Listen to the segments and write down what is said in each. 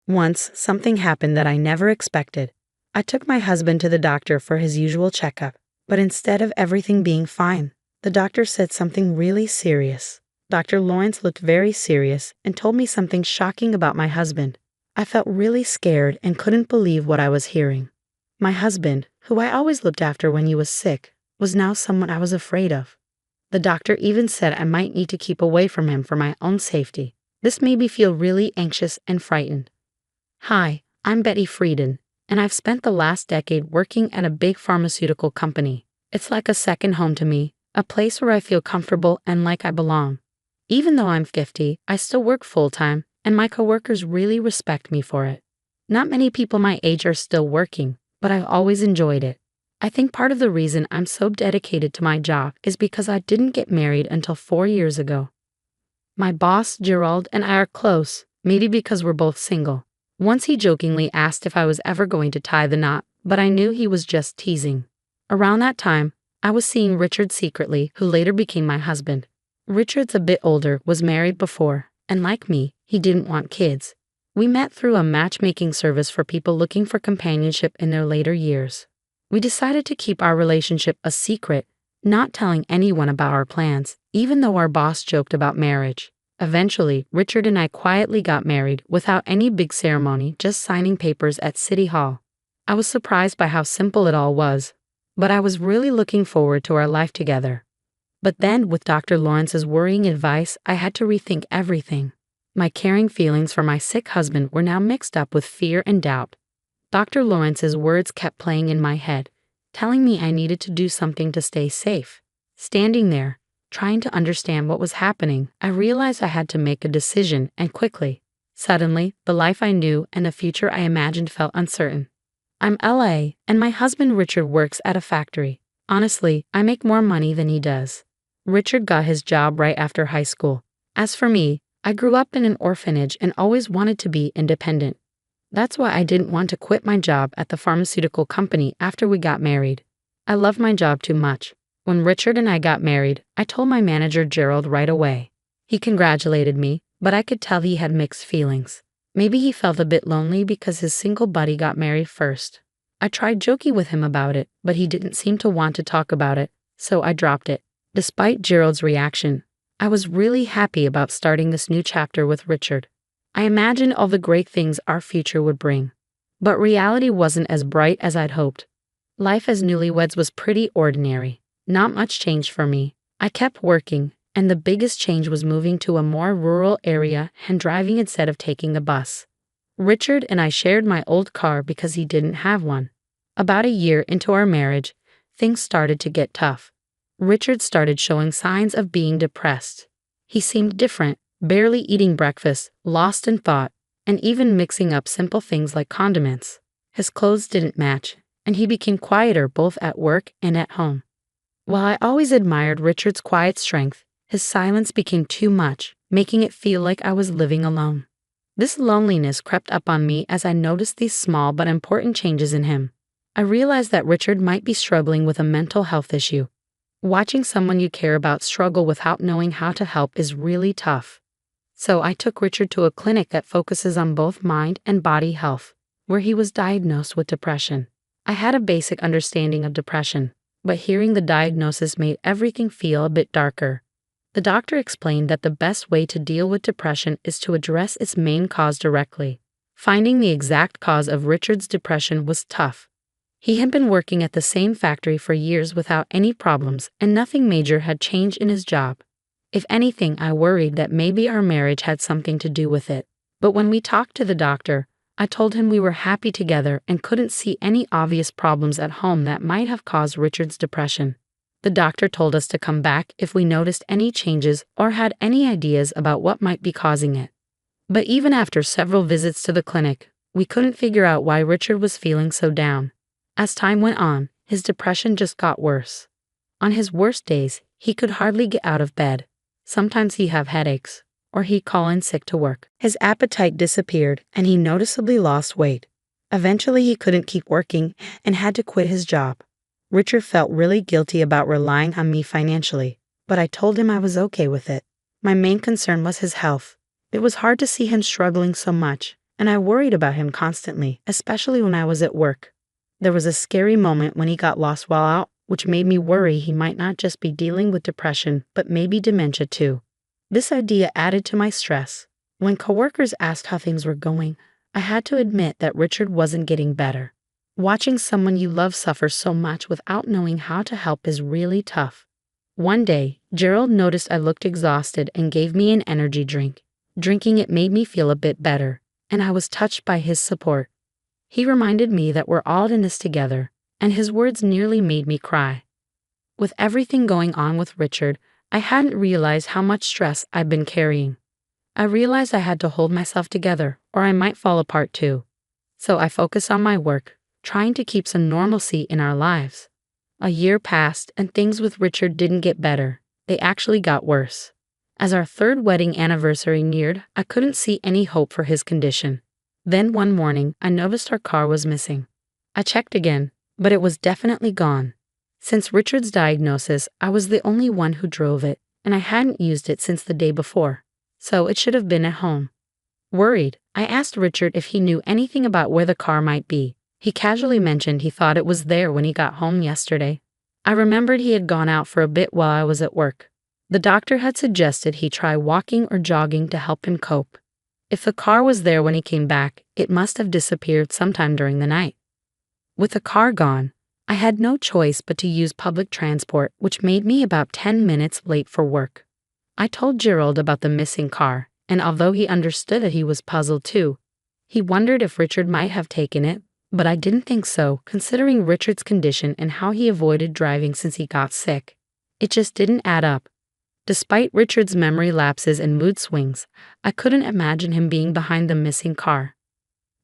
Once, something happened that I never expected. I took my husband to the doctor for his usual checkup, but instead of everything being fine, the doctor said something really serious. Dr. Lawrence looked very serious and told me something shocking about my husband. I felt really scared and couldn't believe what I was hearing. My husband, who I always looked after when he was sick, was now someone I was afraid of. The doctor even said I might need to keep away from him for my own safety. This made me feel really anxious and frightened. Hi, I'm Betty Frieden, and I've spent the last decade working at a big pharmaceutical company. It's like a second home to me, a place where I feel comfortable and like I belong. Even though I'm 50, I still work full-time, and my coworkers really respect me for it. Not many people my age are still working, but I've always enjoyed it. I think part of the reason I'm so dedicated to my job is because I didn't get married until 4 years ago. My boss, Gerald, and I are close, maybe because we're both single. Once he jokingly asked if I was ever going to tie the knot, but I knew he was just teasing. Around that time, I was seeing Richard secretly, who later became my husband. Richard's a bit older, was married before, and like me, he didn't want kids. We met through a matchmaking service for people looking for companionship in their later years. We decided to keep our relationship a secret, not telling anyone about our plans, even though our boss joked about marriage. Eventually, Richard and I quietly got married without any big ceremony, just signing papers at City Hall. I was surprised by how simple it all was, but I was really looking forward to our life together. But then, with Dr. Lawrence's worrying advice, I had to rethink everything. My caring feelings for my sick husband were now mixed up with fear and doubt. Dr. Lawrence's words kept playing in my head, telling me I needed to do something to stay safe. Standing there, trying to understand what was happening, I realized I had to make a decision, and quickly. Suddenly, the life I knew and the future I imagined felt uncertain. I'm LA, and my husband Richard works at a factory. Honestly, I make more money than he does. Richard got his job right after high school. As for me, I grew up in an orphanage and always wanted to be independent. That's why I didn't want to quit my job at the pharmaceutical company after we got married. I loved my job too much. When Richard and I got married, I told my manager Gerald right away. He congratulated me, but I could tell he had mixed feelings. Maybe he felt a bit lonely because his single buddy got married first. I tried joking with him about it, but he didn't seem to want to talk about it, so I dropped it. Despite Gerald's reaction, I was really happy about starting this new chapter with Richard. I imagined all the great things our future would bring. But reality wasn't as bright as I'd hoped. Life as newlyweds was pretty ordinary. Not much changed for me. I kept working, and the biggest change was moving to a more rural area and driving instead of taking the bus. Richard and I shared my old car because he didn't have one. About a year into our marriage, things started to get tough. Richard started showing signs of being depressed. He seemed different, barely eating breakfast, lost in thought, and even mixing up simple things like condiments. His clothes didn't match, and he became quieter both at work and at home. While I always admired Richard's quiet strength, his silence became too much, making it feel like I was living alone. This loneliness crept up on me as I noticed these small but important changes in him. I realized that Richard might be struggling with a mental health issue. Watching someone you care about struggle without knowing how to help is really tough. So I took Richard to a clinic that focuses on both mind and body health, where he was diagnosed with depression. I had a basic understanding of depression, but hearing the diagnosis made everything feel a bit darker. The doctor explained that the best way to deal with depression is to address its main cause directly. Finding the exact cause of Richard's depression was tough. He had been working at the same factory for years without any problems, and nothing major had changed in his job. If anything, I worried that maybe our marriage had something to do with it. But when we talked to the doctor, I told him we were happy together and couldn't see any obvious problems at home that might have caused Richard's depression. The doctor told us to come back if we noticed any changes or had any ideas about what might be causing it. But even after several visits to the clinic, we couldn't figure out why Richard was feeling so down. As time went on, his depression just got worse. On his worst days, he could hardly get out of bed. Sometimes he'd have headaches, or he'd call in sick to work. His appetite disappeared, and he noticeably lost weight. Eventually, he couldn't keep working and had to quit his job. Richard felt really guilty about relying on me financially, but I told him I was okay with it. My main concern was his health. It was hard to see him struggling so much, and I worried about him constantly, especially when I was at work. There was a scary moment when he got lost while out, which made me worry he might not just be dealing with depression, but maybe dementia too. This idea added to my stress. When coworkers asked how things were going, I had to admit that Richard wasn't getting better. Watching someone you love suffer so much without knowing how to help is really tough. One day, Gerald noticed I looked exhausted and gave me an energy drink. Drinking it made me feel a bit better, and I was touched by his support. He reminded me that we're all in this together, and his words nearly made me cry. With everything going on with Richard, I hadn't realized how much stress I'd been carrying. I realized I had to hold myself together, or I might fall apart too. So I focused on my work, trying to keep some normalcy in our lives. A year passed, and things with Richard didn't get better. They actually got worse. As our third wedding anniversary neared, I couldn't see any hope for his condition. Then one morning, I noticed our car was missing. I checked again, but it was definitely gone. Since Richard's diagnosis, I was the only one who drove it, and I hadn't used it since the day before, so it should have been at home. Worried, I asked Richard if he knew anything about where the car might be. He casually mentioned he thought it was there when he got home yesterday. I remembered he had gone out for a bit while I was at work. The doctor had suggested he try walking or jogging to help him cope. If the car was there when he came back, it must have disappeared sometime during the night. With the car gone, I had no choice but to use public transport, which made me about 10 minutes late for work. I told Gerald about the missing car, and although he understood that he was puzzled too, he wondered if Richard might have taken it, but I didn't think so, considering Richard's condition and how he avoided driving since he got sick. It just didn't add up. Despite Richard's memory lapses and mood swings, I couldn't imagine him being behind the missing car.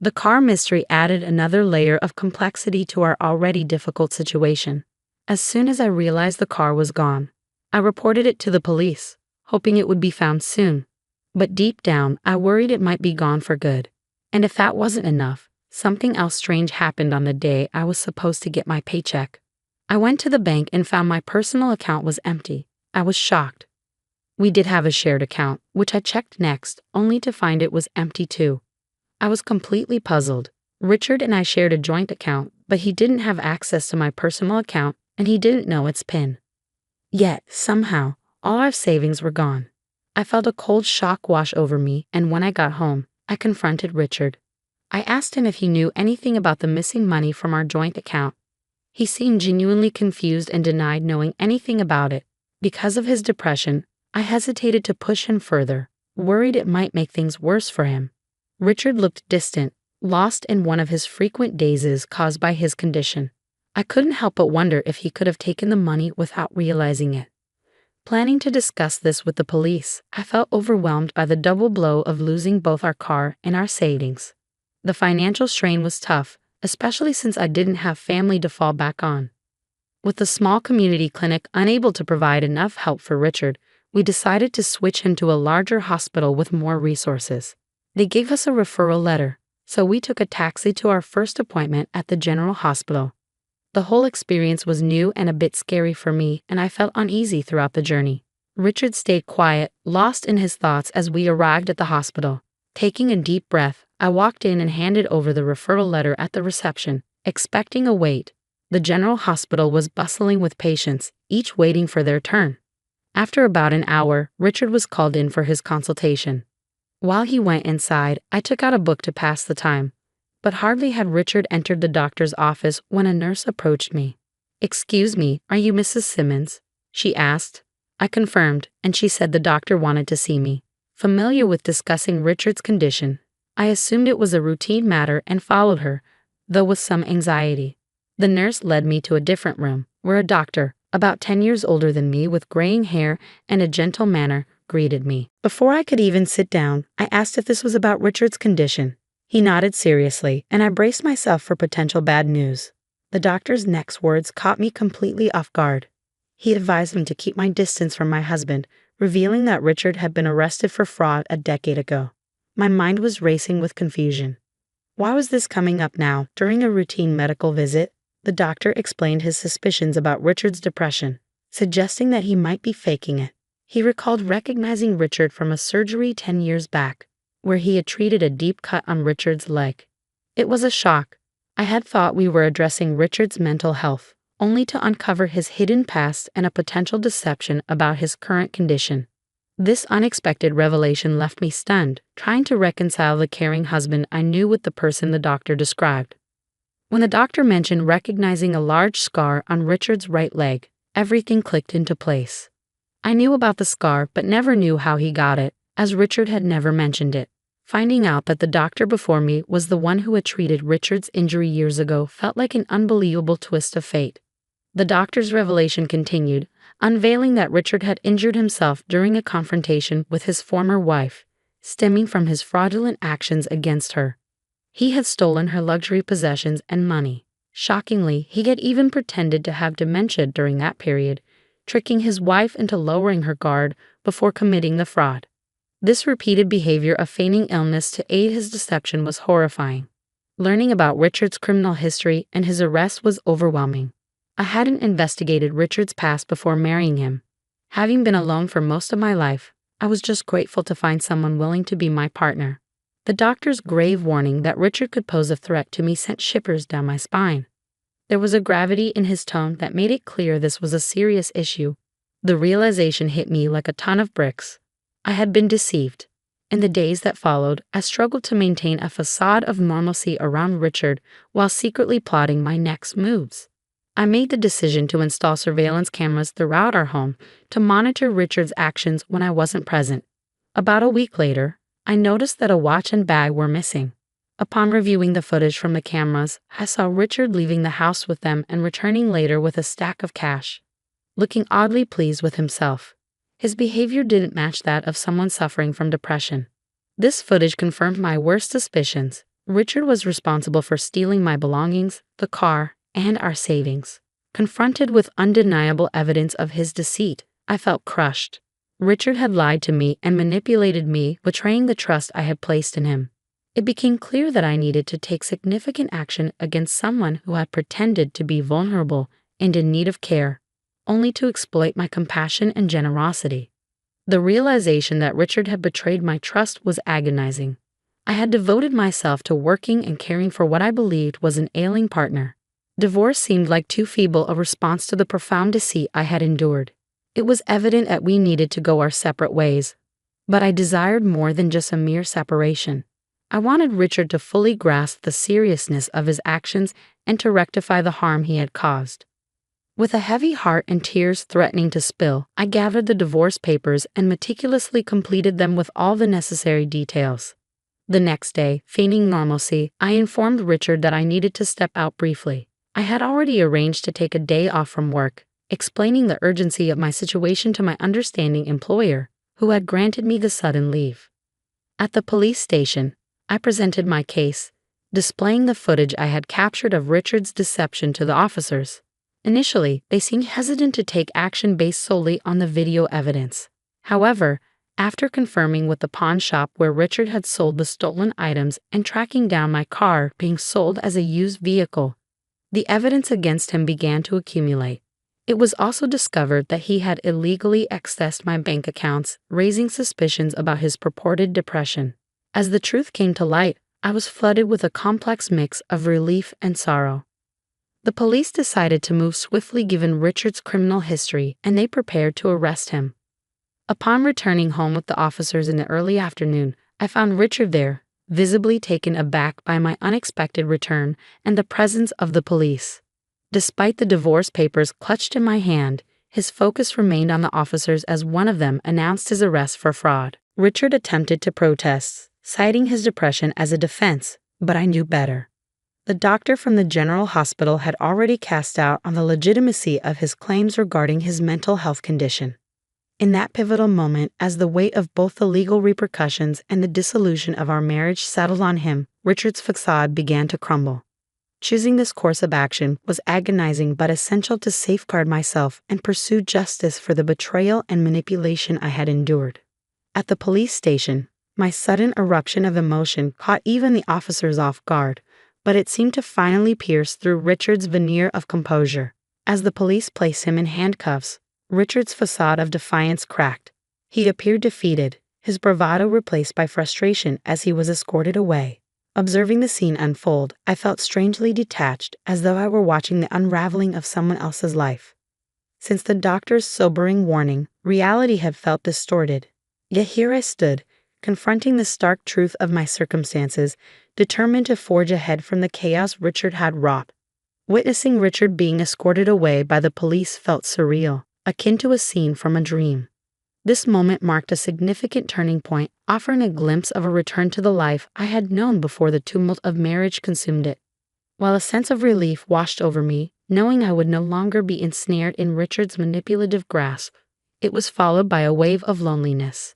The car mystery added another layer of complexity to our already difficult situation. As soon as I realized the car was gone, I reported it to the police, hoping it would be found soon. But deep down, I worried it might be gone for good. And if that wasn't enough, something else strange happened on the day I was supposed to get my paycheck. I went to the bank and found my personal account was empty. I was shocked. We did have a shared account, which I checked next, only to find it was empty too. I was completely puzzled. Richard and I shared a joint account, but he didn't have access to my personal account and he didn't know its PIN. Yet, somehow, all our savings were gone. I felt a cold shock wash over me, and when I got home, I confronted Richard. I asked him if he knew anything about the missing money from our joint account. He seemed genuinely confused and denied knowing anything about it. Because of his depression, I hesitated to push him further, worried it might make things worse for him. Richard looked distant, lost in one of his frequent dazes caused by his condition. I couldn't help but wonder if he could have taken the money without realizing it. Planning to discuss this with the police, I felt overwhelmed by the double blow of losing both our car and our savings. The financial strain was tough, especially since I didn't have family to fall back on. With the small community clinic unable to provide enough help for Richard, we decided to switch him to a larger hospital with more resources. They gave us a referral letter, so we took a taxi to our first appointment at the general hospital. The whole experience was new and a bit scary for me, and I felt uneasy throughout the journey. Richard stayed quiet, lost in his thoughts as we arrived at the hospital. Taking a deep breath, I walked in and handed over the referral letter at the reception, expecting a wait. The general hospital was bustling with patients, each waiting for their turn. After about an hour, Richard was called in for his consultation. While he went inside, I took out a book to pass the time. But hardly had Richard entered the doctor's office when a nurse approached me. "Excuse me, are you Mrs. Simmons?" she asked. I confirmed, and she said the doctor wanted to see me. Familiar with discussing Richard's condition, I assumed it was a routine matter and followed her, though with some anxiety. The nurse led me to a different room, where a doctor, about 10 years older than me with graying hair and a gentle manner, greeted me. Before I could even sit down, I asked if this was about Richard's condition. He nodded seriously, and I braced myself for potential bad news. The doctor's next words caught me completely off guard. He advised me to keep my distance from my husband, revealing that Richard had been arrested for fraud a decade ago. My mind was racing with confusion. Why was this coming up now, during a routine medical visit? The doctor explained his suspicions about Richard's depression, suggesting that he might be faking it. He recalled recognizing Richard from a surgery 10 years back, where he had treated a deep cut on Richard's leg. It was a shock. I had thought we were addressing Richard's mental health, only to uncover his hidden past and a potential deception about his current condition. This unexpected revelation left me stunned, trying to reconcile the caring husband I knew with the person the doctor described. When the doctor mentioned recognizing a large scar on Richard's right leg, everything clicked into place. I knew about the scar but never knew how he got it, as Richard had never mentioned it. Finding out that the doctor before me was the one who had treated Richard's injury years ago felt like an unbelievable twist of fate. The doctor's revelation continued, unveiling that Richard had injured himself during a confrontation with his former wife, stemming from his fraudulent actions against her. He had stolen her luxury possessions and money. Shockingly, he had even pretended to have dementia during that period, tricking his wife into lowering her guard before committing the fraud. This repeated behavior of feigning illness to aid his deception was horrifying. Learning about Richard's criminal history and his arrest was overwhelming. I hadn't investigated Richard's past before marrying him. Having been alone for most of my life, I was just grateful to find someone willing to be my partner. The doctor's grave warning that Richard could pose a threat to me sent shivers down my spine. There was a gravity in his tone that made it clear this was a serious issue. The realization hit me like a ton of bricks. I had been deceived. In the days that followed, I struggled to maintain a facade of normalcy around Richard while secretly plotting my next moves. I made the decision to install surveillance cameras throughout our home to monitor Richard's actions when I wasn't present. About a week later, I noticed that a watch and bag were missing. Upon reviewing the footage from the cameras, I saw Richard leaving the house with them and returning later with a stack of cash, looking oddly pleased with himself. His behavior didn't match that of someone suffering from depression. This footage confirmed my worst suspicions. Richard was responsible for stealing my belongings, the car, and our savings. Confronted with undeniable evidence of his deceit, I felt crushed. Richard had lied to me and manipulated me, betraying the trust I had placed in him. It became clear that I needed to take significant action against someone who had pretended to be vulnerable and in need of care, only to exploit my compassion and generosity. The realization that Richard had betrayed my trust was agonizing. I had devoted myself to working and caring for what I believed was an ailing partner. Divorce seemed like too feeble a response to the profound deceit I had endured. It was evident that we needed to go our separate ways. But I desired more than just a mere separation. I wanted Richard to fully grasp the seriousness of his actions and to rectify the harm he had caused. With a heavy heart and tears threatening to spill, I gathered the divorce papers and meticulously completed them with all the necessary details. The next day, feigning normalcy, I informed Richard that I needed to step out briefly. I had already arranged to take a day off from work, explaining the urgency of my situation to my understanding employer, who had granted me the sudden leave. At the police station, I presented my case, displaying the footage I had captured of Richard's deception to the officers. Initially, they seemed hesitant to take action based solely on the video evidence. However, after confirming with the pawn shop where Richard had sold the stolen items and tracking down my car being sold as a used vehicle, the evidence against him began to accumulate. It was also discovered that he had illegally accessed my bank accounts, raising suspicions about his purported depression. As the truth came to light, I was flooded with a complex mix of relief and sorrow. The police decided to move swiftly given Richard's criminal history, and they prepared to arrest him. Upon returning home with the officers in the early afternoon, I found Richard there, visibly taken aback by my unexpected return and the presence of the police. Despite the divorce papers clutched in my hand, his focus remained on the officers as one of them announced his arrest for fraud. Richard attempted to protest, citing his depression as a defense, but I knew better. The doctor from the general hospital had already cast doubt on the legitimacy of his claims regarding his mental health condition. In that pivotal moment, as the weight of both the legal repercussions and the dissolution of our marriage settled on him, Richard's facade began to crumble. Choosing this course of action was agonizing but essential to safeguard myself and pursue justice for the betrayal and manipulation I had endured. At the police station, my sudden eruption of emotion caught even the officers off guard, but it seemed to finally pierce through Richard's veneer of composure. As the police placed him in handcuffs, Richard's facade of defiance cracked. He appeared defeated, his bravado replaced by frustration as he was escorted away. Observing the scene unfold, I felt strangely detached, as though I were watching the unraveling of someone else's life. Since the doctor's sobering warning, reality had felt distorted. Yet here I stood, confronting the stark truth of my circumstances, determined to forge ahead from the chaos Richard had wrought. Witnessing Richard being escorted away by the police felt surreal, akin to a scene from a dream. This moment marked a significant turning point, offering a glimpse of a return to the life I had known before the tumult of marriage consumed it. While a sense of relief washed over me, knowing I would no longer be ensnared in Richard's manipulative grasp, it was followed by a wave of loneliness.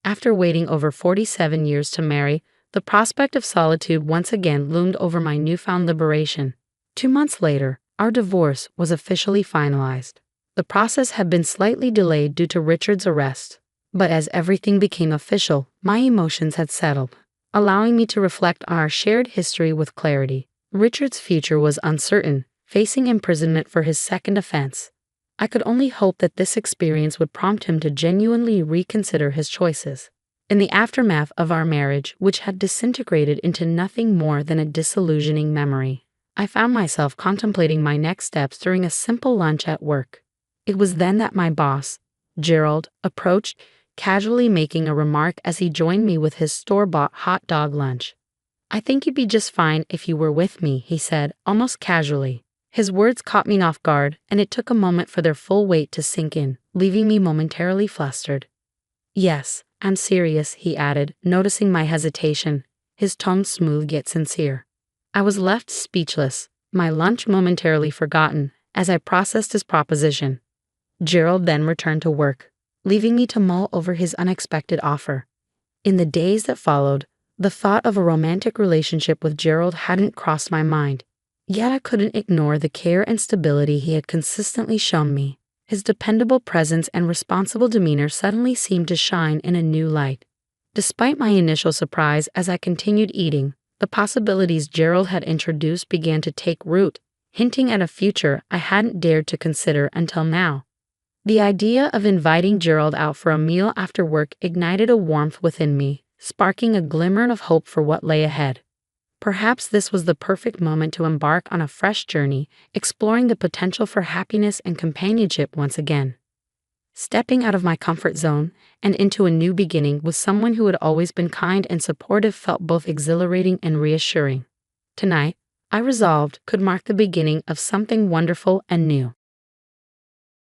After waiting over 47 years to marry, the prospect of solitude once again loomed over my newfound liberation. 2 months later, our divorce was officially finalized. The process had been slightly delayed due to Richard's arrest, but as everything became official, my emotions had settled, allowing me to reflect on our shared history with clarity. Richard's future was uncertain, facing imprisonment for his second offense. I could only hope that this experience would prompt him to genuinely reconsider his choices. In the aftermath of our marriage, which had disintegrated into nothing more than a disillusioning memory, I found myself contemplating my next steps during a simple lunch at work. It was then that my boss, Gerald, approached, casually making a remark as he joined me with his store-bought hot dog lunch. "I think you'd be just fine if you were with me," he said, almost casually. His words caught me off guard, and it took a moment for their full weight to sink in, leaving me momentarily flustered. "Yes, I'm serious," he added, noticing my hesitation, his tone smooth yet sincere. I was left speechless, my lunch momentarily forgotten, as I processed his proposition. Gerald then returned to work, leaving me to mull over his unexpected offer. In the days that followed, the thought of a romantic relationship with Gerald hadn't crossed my mind, yet I couldn't ignore the care and stability he had consistently shown me. His dependable presence and responsible demeanor suddenly seemed to shine in a new light. Despite my initial surprise as I continued eating, the possibilities Gerald had introduced began to take root, hinting at a future I hadn't dared to consider until now. The idea of inviting Gerald out for a meal after work ignited a warmth within me, sparking a glimmer of hope for what lay ahead. Perhaps this was the perfect moment to embark on a fresh journey, exploring the potential for happiness and companionship once again. Stepping out of my comfort zone and into a new beginning with someone who had always been kind and supportive felt both exhilarating and reassuring. Tonight, I resolved, could mark the beginning of something wonderful and new.